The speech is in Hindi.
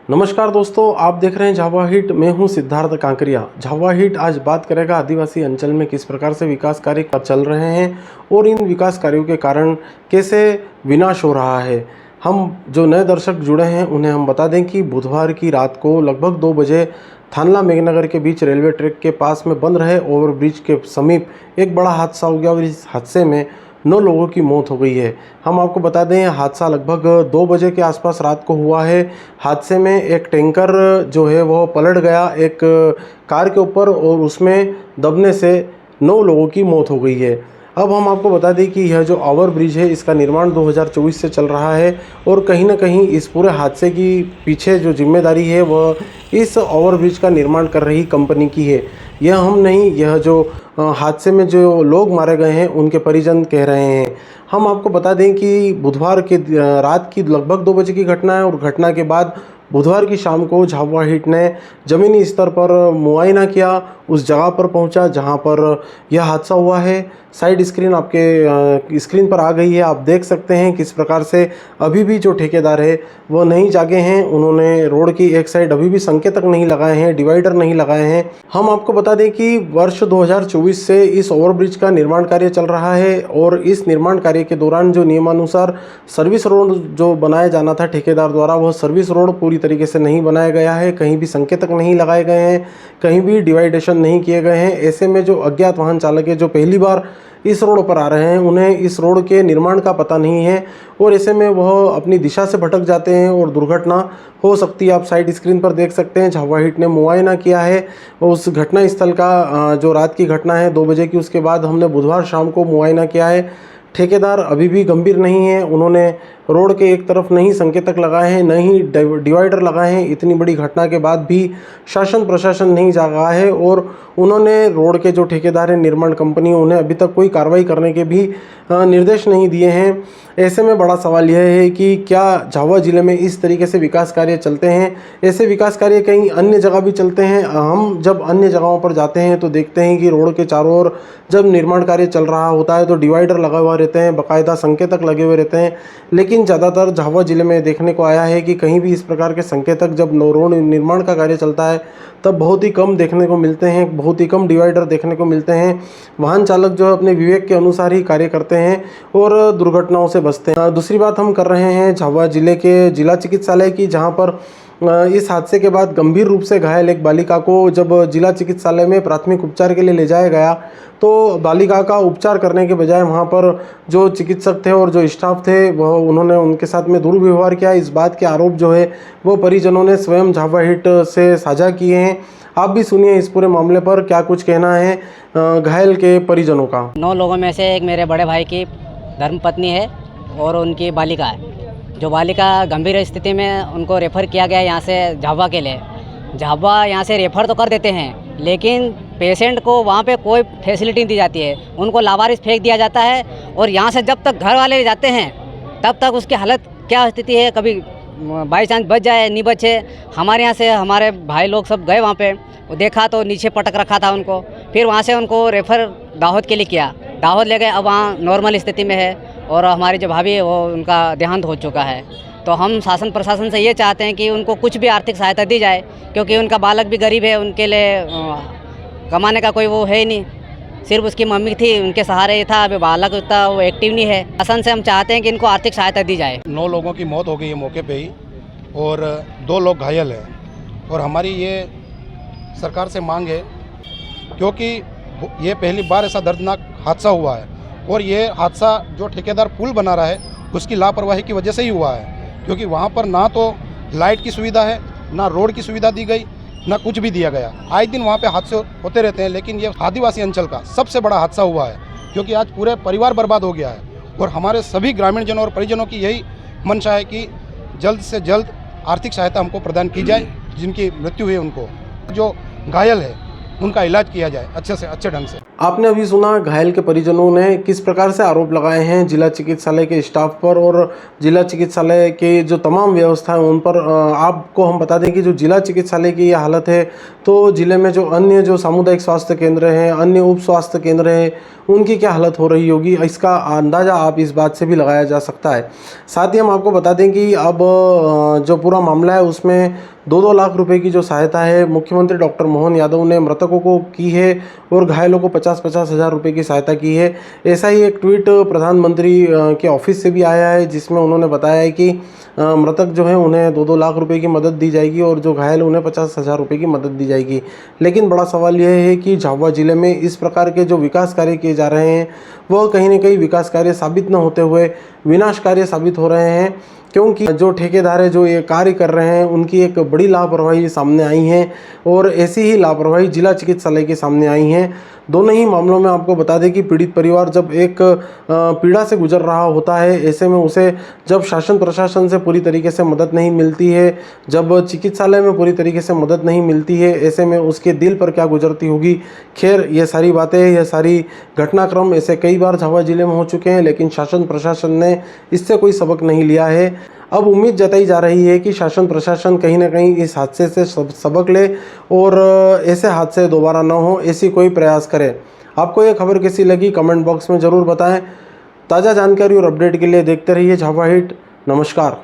नमस्कार दोस्तों, आप देख रहे हैं झाबुआ हिट। मैं हूं सिद्धार्थ कांकरिया। झाबुआ हिट आज बात करेगा आदिवासी अंचल में किस प्रकार से विकास कार्य चल रहे हैं और इन विकास कार्यों के कारण कैसे विनाश हो रहा है। हम जो नए दर्शक जुड़े हैं उन्हें हम बता दें कि बुधवार की रात को लगभग 2 बजे थानला मेघनगर के बीच रेलवे ट्रैक के पास में बंद रहे ओवरब्रिज के समीप एक बड़ा हादसा हो गया और इस हादसे में 9 लोगों की मौत हो गई है। हम आपको बता दें हादसा लगभग 2 बजे के आसपास रात को हुआ है। हादसे में एक टैंकर जो है वो पलट गया एक कार के ऊपर और उसमें दबने से 9 लोगों की मौत हो गई है। अब हम आपको बता दें कि यह जो ओवर ब्रिज है इसका निर्माण 2024 से चल रहा है और कहीं ना कहीं इस पूरे हादसे की पीछे जो जिम्मेदारी है वह इस ओवर ब्रिज का निर्माण कर रही कंपनी की है। यह हम नहीं, यह जो हादसे में जो लोग मारे गए हैं उनके परिजन कह रहे हैं। हम आपको बता दें कि बुधवार के रात की लगभग 2 बजे की घटना है और घटना के बाद बुधवार की शाम को झाबुआ हिट ने ज़मीनी स्तर पर मुआयना किया, उस जगह पर पहुंचा जहां पर यह हादसा हुआ है। साइड स्क्रीन आपके स्क्रीन पर आ गई है, आप देख सकते हैं किस प्रकार से अभी भी जो ठेकेदार है वो नहीं जागे हैं। उन्होंने रोड की एक साइड अभी भी संकेतक नहीं लगाए हैं, डिवाइडर नहीं लगाए हैं। हम आपको बता दें कि वर्ष 2024 से इस ओवरब्रिज का निर्माण कार्य चल रहा है और इस निर्माण कार्य के दौरान जो नियमानुसार सर्विस रोड जो बनाया जाना था ठेकेदार द्वारा, वह सर्विस रोड पूरी तरीके से नहीं बनाया गया है। कहीं भी संकेतक नहीं लगाए गए हैं, कहीं भी डिवाइडेशन नहीं किए गए हैं। ऐसे में जो अज्ञात वाहन चालक है जो पहली बार इस रोड पर आ रहे हैं उन्हें इस रोड के निर्माण का पता नहीं है और ऐसे में वह अपनी दिशा से भटक जाते हैं और दुर्घटना हो सकती है। आप साइड स्क्रीन पर देख सकते हैं झाबुआ हिट ने मुआयना किया है उस घटना स्थल का, जो रात की घटना है 2 बजे की, उसके बाद हमने बुधवार शाम को मुआयना किया है। ठेकेदार अभी भी गंभीर नहीं है, उन्होंने रोड के एक तरफ नहीं संकेतक लगाए हैं, न ही डिवाइडर लगाए हैं। इतनी बड़ी घटना के बाद भी शासन प्रशासन नहीं जागा है और उन्होंने रोड के जो ठेकेदार हैं निर्माण कंपनी, उन्हें अभी तक कोई कार्रवाई करने के भी निर्देश नहीं दिए हैं। ऐसे में बड़ा सवाल यह है कि क्या झाबुआ जिले में इस तरीके से विकास कार्य चलते हैं? ऐसे विकास कार्य कहीं अन्य जगह भी चलते हैं। हम जब अन्य जगहों पर जाते हैं तो देखते हैं कि रोड के चारों ओर जब निर्माण कार्य चल रहा होता है तो डिवाइडर लगा हुआ रहते हैं, बाकायदा संकेतक लगे हुए रहते हैं। लेकिन ज़्यादातर झाबुआ जिले में देखने को आया है कि कहीं भी इस प्रकार के संकेतक जब रोड निर्माण का कार्य चलता है तब बहुत ही कम देखने को मिलते हैं, बहुत ही कम डिवाइडर देखने को मिलते हैं। वाहन चालक जो है अपने विवेक के अनुसार ही कार्य करते हैं और दुर्घटनाओं से बचते हैं। दूसरी बात हम कर रहे हैं झाबुआ जिले के जिला चिकित्सालय की, जहां पर इस हादसे के बाद गंभीर रूप से घायल एक बालिका को जब जिला चिकित्सालय में प्राथमिक उपचार के लिए ले जाया गया तो बालिका का उपचार करने के बजाय वहां पर जो चिकित्सक थे और जो स्टाफ थे वह उन्होंने उनके साथ में दुर्व्यवहार किया। इस बात के आरोप जो है वो परिजनों ने स्वयं झाबुआ हिट से साझा किए हैं। आप भी सुनिए इस पूरे मामले पर क्या कुछ कहना है घायल के परिजनों का। 9 लोगों में से एक मेरे बड़े भाई की धर्मपत्नी है और उनकी बालिका है। जो बालिका गंभीर स्थिति में उनको रेफ़र किया गया यहाँ से झाबुआ के लिए। झाबुआ यहाँ से रेफ़र तो कर देते हैं लेकिन पेशेंट को वहाँ पे कोई फैसिलिटी नहीं दी जाती है, उनको लावारिस फेंक दिया जाता है और यहाँ से जब तक घर वाले जाते हैं तब तक उसकी हालत क्या स्थिति है, कभी बाई चांस बच जाए नहीं बचे। हमारे यहाँ से हमारे भाई लोग सब गए वहाँ पे, वो देखा तो नीचे पटक रखा था उनको, फिर वहाँ से उनको रेफ़र दाहोद के लिए किया, दाहोद ले गए। अब वहाँ नॉर्मल स्थिति में है और हमारी जो भाभी है वो उनका देहांत हो चुका है। तो हम शासन प्रशासन से ये चाहते हैं कि उनको कुछ भी आर्थिक सहायता दी जाए, क्योंकि उनका बालक भी गरीब है, उनके लिए कमाने का कोई वो है ही नहीं, सिर्फ उसकी मम्मी थी, उनके सहारे ही था। अभी बालक उतना वो एक्टिव नहीं है। शासन से हम चाहते हैं कि इनको आर्थिक सहायता दी जाए। 9 लोगों की मौत हो गई है मौके पे ही और 2 लोग घायल हैं और हमारी ये सरकार से मांग है, क्योंकि ये पहली बार ऐसा दर्दनाक हादसा हुआ है और ये हादसा जो ठेकेदार पुल बना रहा है उसकी लापरवाही की वजह से ही हुआ है, क्योंकि वहाँ पर ना तो लाइट की सुविधा है, ना रोड की सुविधा दी गई, ना कुछ भी दिया गया। आए दिन वहाँ पे हादसे होते रहते हैं, लेकिन ये आदिवासी अंचल का सबसे बड़ा हादसा हुआ है, क्योंकि आज पूरे परिवार बर्बाद हो गया है। और हमारे सभी ग्रामीण जनों और परिजनों की यही मंशा है कि जल्द से जल्द आर्थिक सहायता हमको प्रदान की जाए। जिनकी मृत्यु हुई उनको, जो घायल है उनका इलाज किया जाए अच्छे से अच्छे ढंग से। आपने अभी सुना घायल के परिजनों ने किस प्रकार से आरोप लगाए हैं जिला चिकित्सालय के स्टाफ पर और जिला चिकित्सालय के जो तमाम व्यवस्था है उन पर। आपको हम बता दें कि जो जिला चिकित्सालय की ये हालत है तो जिले में जो अन्य जो सामुदायिक स्वास्थ्य केंद्र हैं, अन्य उप स्वास्थ्य केंद्र हैं, उनकी क्या हालत हो रही होगी, इसका अंदाज़ा आप इस बात से भी लगाया जा सकता है। साथ ही हम आपको बता दें कि अब जो पूरा मामला है उसमें 2-2 लाख रुपए की जो सहायता है मुख्यमंत्री डॉक्टर मोहन यादव ने मृतकों को की है और घायलों को 50-50 हज़ार रुपये की सहायता की है। ऐसा ही एक ट्वीट प्रधानमंत्री के ऑफिस से भी आया है जिसमें उन्होंने बताया है कि मृतक जो है उन्हें 2-2 लाख रुपए की मदद दी जाएगी और जो घायल उन्हें 50,000 रुपये की मदद दी जाएगी। लेकिन बड़ा सवाल यह है कि झाबुआ ज़िले में इस प्रकार के जो विकास कार्य किए जा रहे हैं वह कहीं न कहीं विकास कार्य साबित न होते हुए विनाश कार्य साबित हो रहे हैं, क्योंकि जो ठेकेदार है जो ये कार्य कर रहे हैं उनकी एक बड़ी लापरवाही सामने आई है और ऐसी ही लापरवाही जिला चिकित्सालय के सामने आई हैं। दोनों ही मामलों में आपको बता दें कि पीड़ित परिवार जब एक पीड़ा से गुजर रहा होता है, ऐसे में उसे जब शासन प्रशासन से पूरी तरीके से मदद नहीं मिलती है, जब चिकित्सालय में पूरी तरीके से मदद नहीं मिलती है, ऐसे में उसके दिल पर क्या गुजरती होगी। खैर, ये सारी बातें, ये सारी घटनाक्रम ऐसे कई बार झाबुआ जिले में हो चुके हैं, लेकिन शासन प्रशासन ने इससे कोई सबक नहीं लिया है। अब उम्मीद जताई जा रही है कि शासन प्रशासन कहीं ना कहीं इस हादसे से सबक ले और ऐसे हादसे दोबारा न हो, ऐसी कोई प्रयास करे। आपको ये खबर कैसी लगी कमेंट बॉक्स में ज़रूर बताएं। ताज़ा जानकारी और अपडेट के लिए देखते रहिए झाबुआ हिट। नमस्कार।